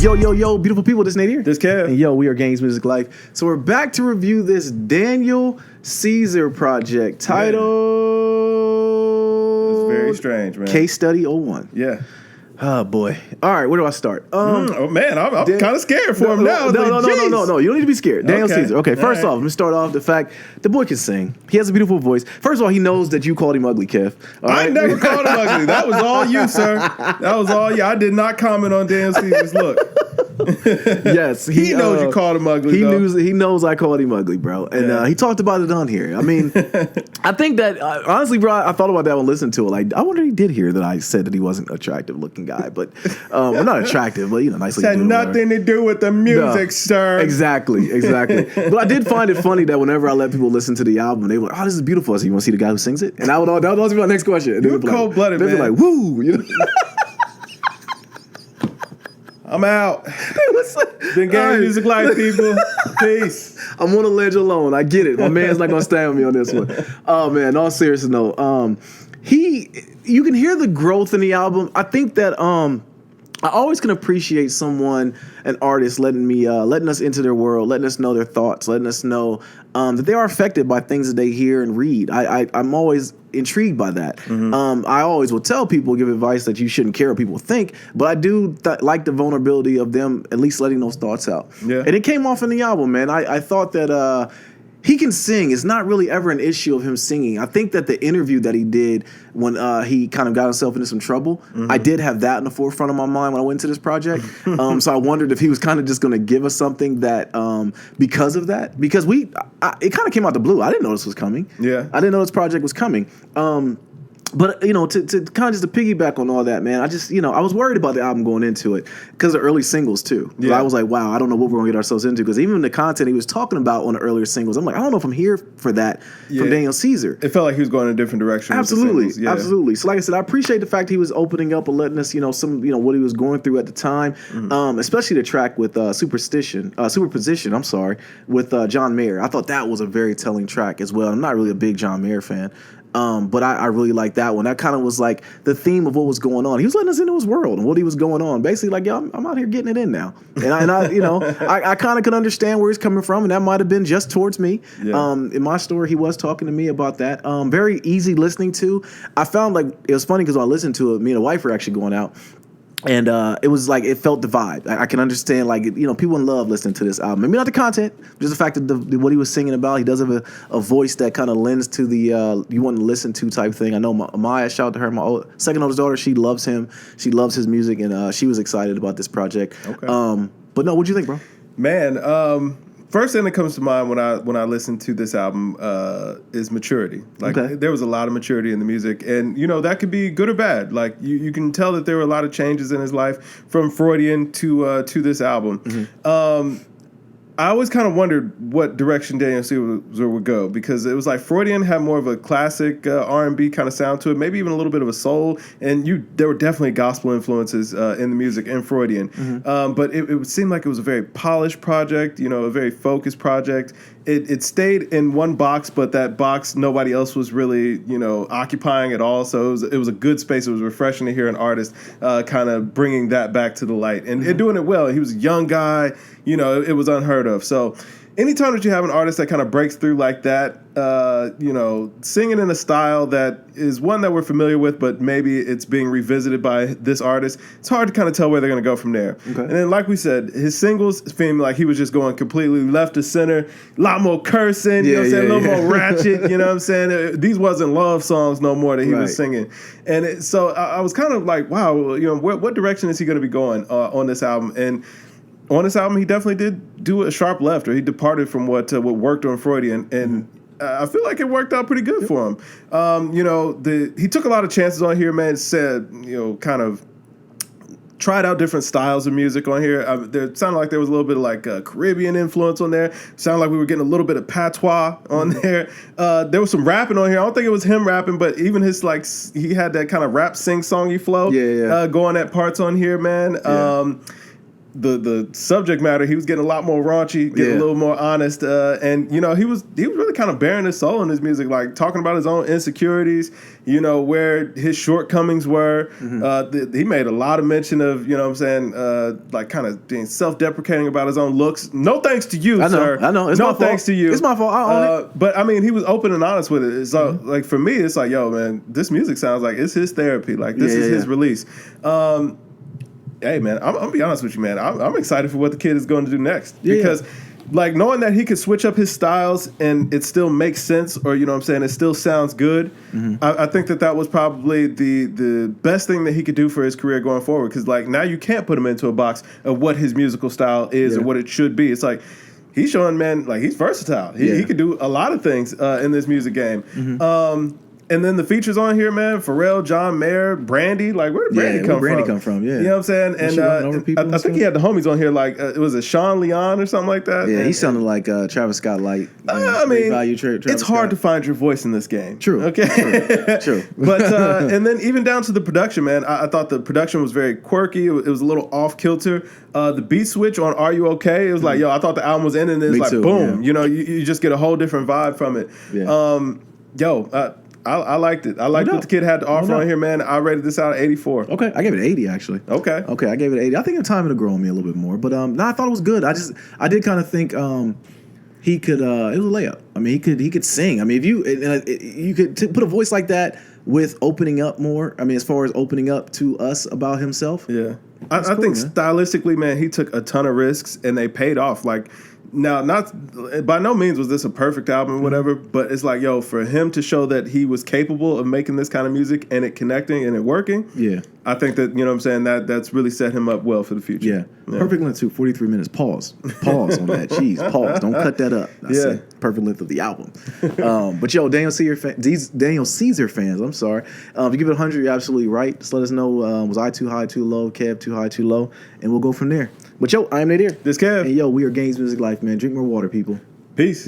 Yo, beautiful people, this Nate here. This Kev. And yo, we are Games Music Life. So we're back to review this Daniel Caesar project titled... It's very strange, man. Case Study 01. Yeah. Oh, boy. All right, where do I start? Oh, man, I'm kind of scared for him now. No. You don't need to be scared. Daniel Caesar. Okay, first off, let me start off the fact the boy can sing. He has a beautiful voice. First of all, he knows that you called him ugly, Kev. I never called him ugly. That was all you, sir. That was all you. I did not comment on Daniel Caesar's look. Yes, he knows you called him ugly. He knows I called him ugly, bro, and he talked about it on here. I mean, I think that honestly, bro, I thought about that when listening to it. Like, I wonder if he did hear that I said that he wasn't an attractive looking guy, but well, not attractive, but nicely. Had nothing to do with the music, sir. Exactly. But I did find it funny that whenever I let people listen to the album, they were like, "Oh, this is beautiful." So you want to see the guy who sings it? And that would always be my next question. You're cold blooded, man. They'd be like, "Woo!" I'm out. Been Games Music Life, people. Peace. I'm on a ledge alone. I get it. My man's not gonna stand with me on this one. Oh man, in all seriousness, no. You can hear the growth in the album. I think that I always can appreciate an artist letting us into their world, letting us know their thoughts, letting us know that they are affected by things that they hear and read. I'm always intrigued by that. Mm-hmm. I always will tell people, give advice that you shouldn't care what people think, but I do like the vulnerability of them at least letting those thoughts out. Yeah. And it came off in the album, man. I thought that he can sing. It's not really ever an issue of him singing. I think that the interview that he did when he kind of got himself into some trouble, I did have that in the forefront of my mind when I went into this project. So I wondered if he was kind of just going to give us something that because of that. Because it kind of came out the blue. I didn't know this was coming. Yeah. I didn't know this project was coming. But, to kind of just to piggyback on all that, man, I just, I was worried about the album going into it because of early singles, too. Yeah. But I was like, wow, I don't know what we're going to get ourselves into because even the content he was talking about on the earlier singles, I'm like, I don't know if I'm here for that from Daniel Caesar. It felt like he was going in a different direction. Absolutely. So like I said, I appreciate the fact he was opening up and letting us, some, what he was going through at the time, especially the track with Superposition, with John Mayer. I thought that was a very telling track as well. I'm not really a big John Mayer fan. But I really like that one. That kind of was like the theme of what was going on. He was letting us into his world and what he was going on. Basically, like, yo, I'm out here getting it in now. And I kind of could understand where he's coming from, and that might have been just towards me. Yeah. In my story, he was talking to me about that. Very easy listening to. I found like it was funny because when I listened to it, me and the wife were actually going out. And it was like, it felt the vibe. I can understand, like, people in love listening to this album. Maybe not the content, just the fact that what he was singing about. He does have a voice that kind of lends to the you want to listen to type thing. I know Maya, shout out to her, my second oldest daughter. She loves him. She loves his music, and she was excited about this project. Okay. But no, what'd you think, bro? Man, first thing that comes to mind when I listen to this album is maturity. Like, there was a lot of maturity in the music, and that could be good or bad. Like, you can tell that there were a lot of changes in his life from Freudian to this album. Mm-hmm. I always kind of wondered what direction Daniel Caesar would go because it was like Freudian had more of a classic R&B kind of sound to it, maybe even a little bit of a soul, and there were definitely gospel influences in the music in Freudian. Mm-hmm. But it would seem like it was a very polished project, a very focused project. It stayed in one box, but that box nobody else was really, occupying at all. So it was a good space. It was refreshing to hear an artist kind of bringing that back to the light and doing it well. He was a young guy. It was unheard of. So anytime that you have an artist that kind of breaks through like that, singing in a style that is one that we're familiar with, but maybe it's being revisited by this artist, it's hard to kind of tell where they're going to go from there. Okay. And then, like we said, his singles seemed like he was just going completely left to center, a lot more cursing, a little more ratchet, you know what I'm saying? These wasn't love songs no more that he was singing. And so I was kind of like, wow, what direction is he going to be going on this album? And on this album, he definitely did do a sharp left, or he departed from what worked on Freudian, and I feel like it worked out pretty good for him. He took a lot of chances on here, man. Said, kind of tried out different styles of music on here. There sounded like there was a little bit of like Caribbean influence on there. Sounded like we were getting a little bit of patois on there. There was some rapping on here. I don't think it was him rapping, but even his he had that kind of rap sing-songy flow going at parts on here, man. Yeah. the subject matter, he was getting a lot more raunchy, getting a little more honest, and you know he was really kind of bearing his soul in his music, like talking about his own insecurities, you know, where his shortcomings were. He made a lot of mention of, you know what I'm saying, like kind of being self-deprecating about his own looks. No thanks to you, sir. I know. It's no my fault. thanks to you. It's my fault. I own it. But I mean, he was open and honest with it. So like for me, it's like, yo, man, this music sounds like it's his therapy. Like this is his release. Hey man, I'm gonna be honest with you, man. I'm excited for what the kid is going to do next because, like, knowing that he could switch up his styles and it still makes sense, or you know what I'm saying, it still sounds good. I think that was probably the best thing that he could do for his career going forward. Because like now you can't put him into a box of what his musical style is or what it should be. It's like he's showing, man, like he's versatile. He could do a lot of things in this music game. And then the features on here, man, Pharrell, John Mayer, Brandy. Like, where did Brandy come from? Yeah. You know what I'm saying? And I think he had the homies on here, like, it was a Sean Leon or something like that. Yeah, he sounded like Travis Scott light. I mean, Travis it's hard Scott. to find your voice in this game. True. Okay? True. But, and then even down to the production, man, I thought the production was very quirky. It was a little off-kilter. The beat switch on Are You Okay? It was like, yo, I thought the album was ending, and it's like, boom. Yeah. You know, you just get a whole different vibe from it. Yeah. I liked it. I liked what the kid had to offer on here, man. I rated this out at 84. Okay, I gave it 80 actually. Okay, I gave it 80. I think the time to grow on me a little bit more, but no, I thought it was good. I did kind of think he could. It was a layup. I mean, he could sing. I mean, if you could put a voice like that with opening up more. I mean, as far as opening up to us about himself. Yeah, I think stylistically, man, he took a ton of risks and they paid off. Like. Now, not by no means was this a perfect album or whatever, but it's like, yo, for him to show that he was capable of making this kind of music and it connecting and it working, I think that, you know what I'm saying, that's really set him up well for the future. Yeah. Perfect length too, 43 minutes. Pause on that. Jeez, pause. Don't cut that up. That's perfect length of the album. But yo, Daniel Caesar fans, I'm sorry. If you give it 100, you're absolutely right. Just let us know, was I too high, too low, Kev too high, too low, and we'll go from there. But yo, I am Nadir. This Kev. And yo, we are Games Music Life, man. Drink more water, people. Peace.